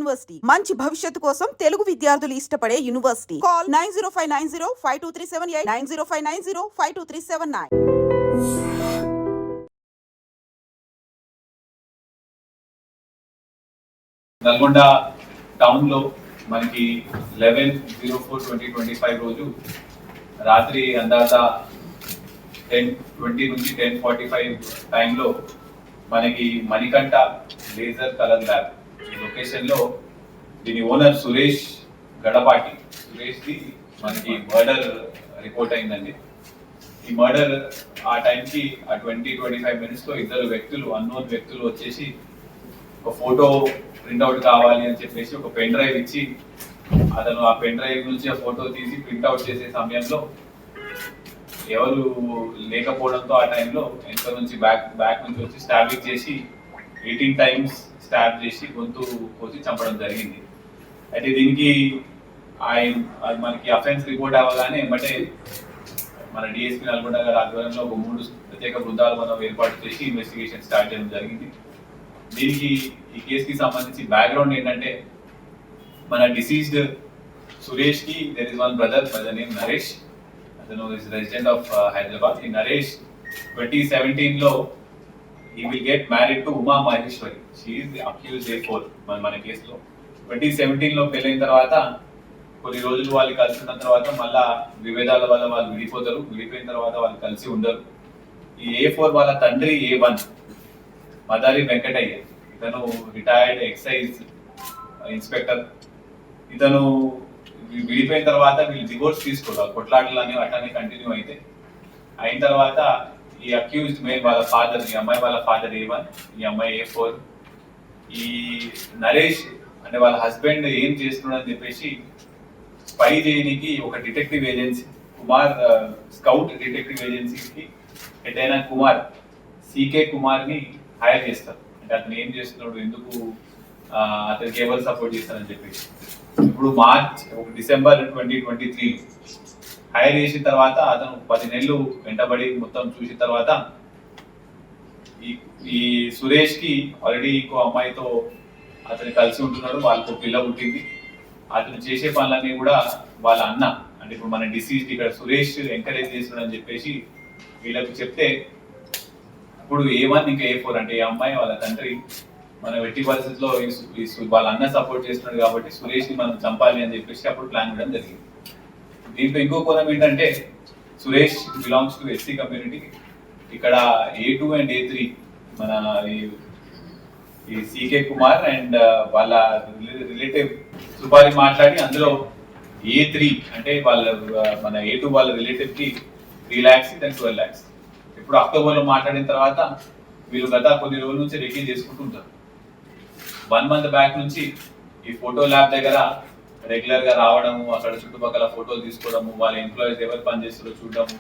University మంచి భవిష్యత్తు కోసం తెలుగు విద్యార్థులు ఇష్టపడే యూనివర్సిటీ. కాల్ 9059052378 9059052379. నల్గొండ టౌన్ లో మనకి 11/04/2025 రోజు రాత్రి అందాజా 10:20 నుంచి 10:45 టైంలో మనకి మణికంఠ లేజర్ కలర్ ల్యాబ్ ఈ లొకేషన్ లో దీని ఓనర్ సురేష్ గడపాటి ది మనకి మర్డర్ రిపోర్ట్ అయిందండి. ఈ మర్డర్ ఆ టైంకి ఆ 20-25 మినిట్స్ లో ఇద్దరు వ్యక్తులు అన్నోన్ వ్యక్తులు వచ్చేసి ఒక ఫోటో ప్రింట్అవుట్ కావాలి అని చెప్పేసి ఒక పెన్ డ్రైవ్ ఇచ్చి అతను ఆ పెన్ డ్రైవ్ నుంచి ఆ ఫోటో తీసి ప్రింట్అవుట్ చేసే సమయంలో ఎవరు లేకపోవడంతో ఆ టైంలో వెనక నుంచి బ్యాక్ నుంచి వచ్చి స్టాబింగ్ చేసి 18 టైమ్స్ స్టాబ్ చేసి గొంతు కోసి చంపడం జరిగింది. అయితే దీనికి మనకి అఫెన్స్ రిపోర్ట్ అవ్వగానే వెంబటే మన డిఎస్పీ నల్గొండ గారి ఆధ్వర్యంలో ఒక 3 ప్రత్యేక బృందాలు మనం ఏర్పాటు చేసి ఇన్వెస్టిగేషన్ స్టార్ట్ చేయడం జరిగింది. దీనికి ఈ కేసుకి సంబంధించి బ్యాక్గ్రౌండ్ ఏంటంటే మన డిసీజ్డ్ సురేష్ కి there is one brother by the name Naresh. అతను ఇస్ రెసిడెంట్ ఆఫ్ హైదరాబాద్. ఈ నరేష్ 2017 లో he will get married to Uma Maheshwari. She is the accused A4 మన కేసులో. 2017 లో పెళ్ళైన తర్వాత కొన్ని రోజులు వాళ్ళు కలిసి ఉన్న తర్వాత మళ్ళా విభేదాల వల్ల వాళ్ళు విడిపోతారు. విడిపోయిన తర్వాత వాళ్ళు కలిసి ఉండరు. ఈ A4 వాళ్ళ తండ్రి A1 మదారి వెంకటయ్య, ఇతను రిటైర్డ్ ఎక్సైజ్ ఇన్స్పెక్టర్. ఇతను విడిపోయిన తర్వాత వీళ్ళు డివోర్స్ తీసుకోవాలి, కొట్లాటలు అనేవి అట్లానే కంటిన్యూ అయిన తర్వాత ఈ అక్యూజ్డ్ మేల్ వాళ్ళ ఫాదర్, ఈ అమ్మాయి వాళ్ళ ఫాదర్ A1, ఈ అమ్మాయి A4. ఈ నరేష్ అంటే వాళ్ళ హస్బెండ్ ఏం చేస్తున్నాడు అని చెప్పేసి స్పై చేయడానికి ఒక detective agency Kumar scout detective ఏజెన్సీకి హెడ్ అయిన కుమార్ సికే కుమార్ ని హైర్ చేస్తారు. అంటే అతను ఏం చేస్తున్నాడు, ఎందుకు అతనికి ఎవరు సపోర్ట్ చేస్తారని చెప్పేసి. ఇప్పుడు డిసెంబర్ 2023 హైర్ చేసిన తర్వాత అతను 10 నెలలు వెంటబడి మొత్తం చూసిన తర్వాత ఈ సురేష్ కి ఆల్రెడీ ఇంకో అమ్మాయితో అతను కలిసి ఉంటున్నాడు. వాళ్ళకు పిల్ల పుట్టింది. అతను చేసే పనులన్నీ కూడా వాళ్ళ అన్న అంటే ఇప్పుడు మన డిసీజ్ ఇక్కడ సురేష్ ఎంకరేజ్ చేస్తున్నాడు అని చెప్పేసి వీళ్ళకు చెప్తే ఇప్పుడు A1 ఇంకా A4 అంటే ఈ అమ్మాయి వాళ్ళ తండ్రి మన వెట్టి పరిస్థితిలో వాళ్ళ అన్న సపోర్ట్ చేస్తున్నాడు కాబట్టి సురేష్ ని మనం చంపాలి అని చెప్పేసి అప్పుడు ప్లాన్ చేయడం జరిగింది. దీంట్లో ఇంకో కోణం ఏంటంటే Suresh belongs to SC community. ఇక్కడ A2 అండ్ A3 మన ఈ సికే కుమార్ అండ్ వాళ్ళ రిలేటివ్ సుపారి మాట్లాడి అందులో A3 అంటే వాళ్ళ మన A2 వాళ్ళ రిలేటివ్ కి 3 lakhs then 12 lakhs. ఇప్పుడు అక్టోబర్ లో మాట్లాడిన తర్వాత వీళ్ళు గత కొన్ని రోజుల నుంచి రెకీ చేసుకుంటూ ఉంటారు. 1 month బ్యాక్ నుంచి ఈ ఫోటో ల్యాబ్ దగ్గర రెగ్యులర్ గా రావడము, అక్కడ చుట్టుపక్కల ఫోటోలు తీసుకోవడము, వాళ్ళ ఎంప్లాయీస్ ఎవరు పని చేస్తారో చూడడము.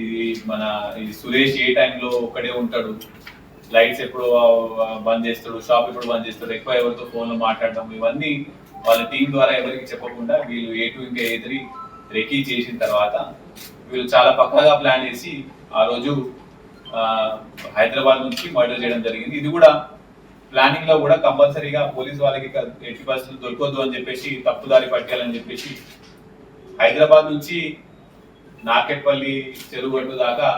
ఇది మన ఈ సురేష్ ఏ టైంలో ఒక్కడే ఉంటాడు, లైట్స్ ఎప్పుడు బంద్ చేస్తాడు, షాప్ ఎప్పుడు బంద్ చేస్తాడు, ఎక్కువ ఎవరితో ఫోన్ లో మాట్లాడడం, ఇవన్నీ వాళ్ళ టీం ద్వారా ఎవరికి చెప్పకుండా వీళ్ళు A2 ఇంకా A3 రెకీ చేసిన తర్వాత వీళ్ళు చాలా పక్కాగా ప్లాన్ చేసి ఆ రోజు హైదరాబాద్ నుంచి మర్డర్ చేయడం జరిగింది. ఇది కూడా ప్లానింగ్ లో కూడా కంపల్సరీగా పోలీస్ వాళ్ళకి 80% దొరకదు అని చెప్పేసి తప్పుదారి పట్టాలని చెప్పేసి హైదరాబాద్ నుంచి నాకెట్పల్లి చెరువుగట్టు దాకా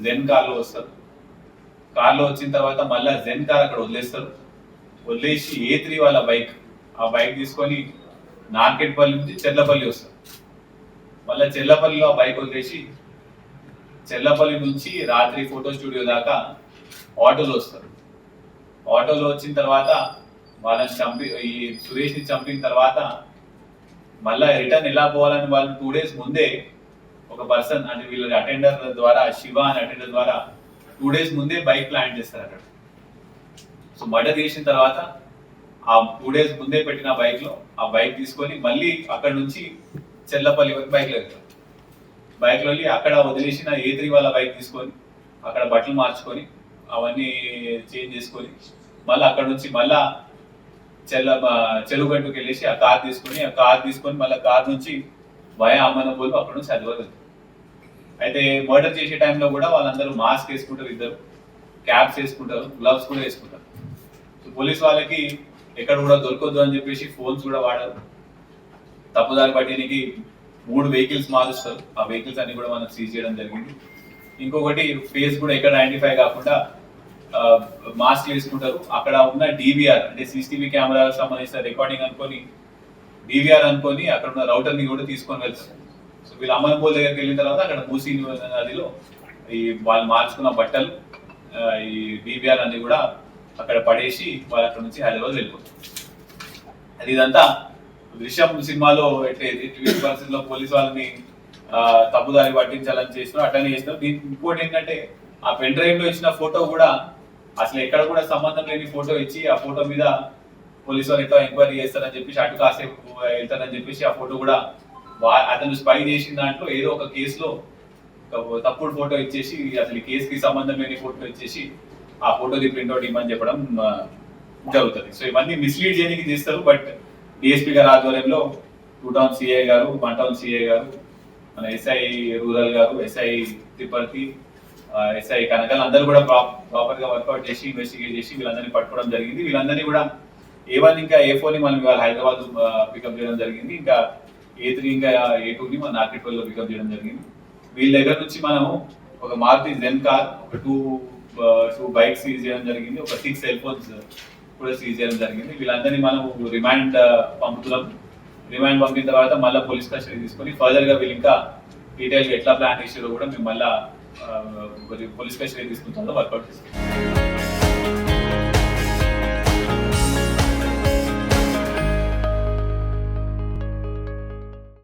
జెన్ కార్లో వస్తారు. కార్లో వచ్చిన తర్వాత మళ్ళీ జెన్ కార్ అక్కడ వదిలేసి A3 వాళ్ళ బైక్, ఆ బైక్ తీసుకొని నార్కెట్పల్లి నుంచి చెర్లపల్లి వస్తారు. మళ్ళీ చెర్లపల్లిలో ఆ బైక్ వదిలేసి చెర్లపల్లి నుంచి రాత్రి ఫోటో స్టూడియో దాకా ఆటోలో వస్తారు. ఆటోలో వచ్చిన తర్వాత వాళ్ళని ఈ సురేష్ ని చంపిన తర్వాత మళ్ళీ రిటర్న్ ఎలా పోవాలని వాళ్ళు 2 days ముందే ఒక పర్సన్ అంటే వీళ్ళ అటెండర్ ద్వారా, శివ అనే అటెండర్ ద్వారా 2 days ముందే బైక్ ప్లాన్ చేస్తారు అక్కడ. సో మర్డర్ చేసిన తర్వాత ఆ 2 days ముందే పెట్టిన బైక్ లో ఆ బైక్ తీసుకొని మళ్ళీ అక్కడ నుంచి చెర్లపల్లి వరకు బైక్ లో వెళ్తారు. బైక్ లో వెళ్ళి అక్కడ వదిలేసిన A3 వాళ్ళ బైక్ తీసుకొని అక్కడ బట్టలు మార్చుకొని అవన్నీ చేంజ్ చేసుకొని మళ్ళీ అక్కడ నుంచి మళ్ళా చెరువుగట్టుకు వెళ్ళేసి ఆ కార్ తీసుకొని మళ్ళీ కార్ నుంచి వయా అమ్మనబోలు అక్కడ నుంచి హైదరాబాద్ వెళ్తారు. అయితే మర్డర్ చేసే టైంలో కూడా వాళ్ళందరూ మాస్క్ వేసుకుంటారు, ఇద్దరు క్యాప్స్ వేసుకుంటారు, గ్లవ్స్ కూడా వేసుకుంటారు. సో పోలీస్ వాళ్ళకి ఎక్కడ కూడా దొరకొద్దు అని చెప్పేసి ఫోన్స్ కూడా వాడరు. తప్పుదారి పట్టడానికి 3 వెహికల్స్ మారుస్తారు. ఆ వెహికల్స్ అన్ని కూడా మనం సీజ్ చేయడం జరిగింది. ఇంకొకటి ఫేస్ కూడా ఎక్కడ ఐడెంటిఫై కాకుండా మాస్క్ వేసుకుంటారు. అక్కడ ఉన్న డివిఆర్ అంటే సీసీటీవీ కెమెరా సంబంధించిన రికార్డింగ్ అనుకొని డివిఆర్ అనుకొని అక్కడ ఉన్న రౌటర్ ని కూడా తీసుకొని వెళ్తారు. సో వీళ్ళు అమ్మనపోల్ దగ్గరికి వెళ్ళిన తర్వాత అక్కడ మూసీ నదిలో ఈ వాళ్ళు మార్చుకున్న బట్టలు ఈ డివిఆర్ అన్ని కూడా అక్కడ పడేసి వాళ్ళు అక్కడ నుంచి హైదరాబాద్ వెళ్ళిపోతారు. అది ఇదంతా దృశ్యం సినిమాలో ఎట్లయితే పరిస్థితుల్లో పోలీసు వాళ్ళని తప్పుదారి పట్టించాలని చేస్తున్నారు, అట్లనే చేస్తున్నారు. దీనికి ఇంకోటి ఏంటంటే ఆ పెన్ డ్రైవ్ లో ఇచ్చిన ఫోటో కూడా అసలు ఎక్కడ కూడా సంబంధం లేని ఫోటో ఇచ్చి ఆ ఫోటో మీద పోలీసు వాళ్ళు ఎట్లా ఎంక్వైరీ చేస్తారని చెప్పేసి అటు కాసేపు వెళ్తారని చెప్పేసి ఆ ఫోటో కూడా అతను స్పై చేసిన దాంట్లో ఏదో ఒక కేసులో తప్పుడు ఫోటో ఇచ్చేసి అసలు కేసుకి సంబంధం లేని ఫోటో ఇచ్చేసి ఆ ఫోటోది ప్రింట్అవుట్ ఇవ్వమని చెప్పడం జరుగుతుంది. సో ఇవన్నీ మిస్లీడ్ చేయడానికి చేస్తారు. బట్ డిఎస్పీ గారి ఆధ్వర్యంలో 2 టౌన్ సిఐ గారు, 1 టౌన్ సిఐ గారు, మన ఎస్ఐ రూరల్ గారు, ఎస్ఐ తిరుపతి, ఎస్ఐ కనకల్ అందరూ కూడా ప్రాపర్ గా వర్కౌట్ చేసి ఇన్వెస్టిగేట్ చేసి వీళ్ళందరినీ పట్టుకోవడం జరిగింది. వీళ్ళందరినీ కూడా A1 ఇంకా A4 ని మనం ఇవాళ హైదరాబాద్ పికప్ చేయడం జరిగింది. ఇంకా A3 ఇంకా A2 ని మన నార్కెట్పల్లిలో పికప్ చేయడం జరిగింది. వీళ్ళ దగ్గర నుంచి మనము ఒక మారుతి జెన్ కార్, ఒక 2 బైక్స్ సీజ్ చేయడం జరిగింది, ఒక 6 సెల్ ఫోన్స్ కూడా సీజ్ చేయడం జరిగింది. వీళ్ళందరినీ మనం రిమాండ్ పంపుతున్నాం. రిమాండ్ పంపిన తర్వాత మళ్ళీ పోలీస్ కస్టడీ తీసుకొని ఫర్దర్ గా వీళ్ళు ఇంకా డీటెయిల్ గా ఎట్లా ప్లాన్ చేసారో కూడా మేము మళ్ళీ పోలీస్ కస్టడీ తీసుకుంటామో వర్కౌట్ చేస్తాం.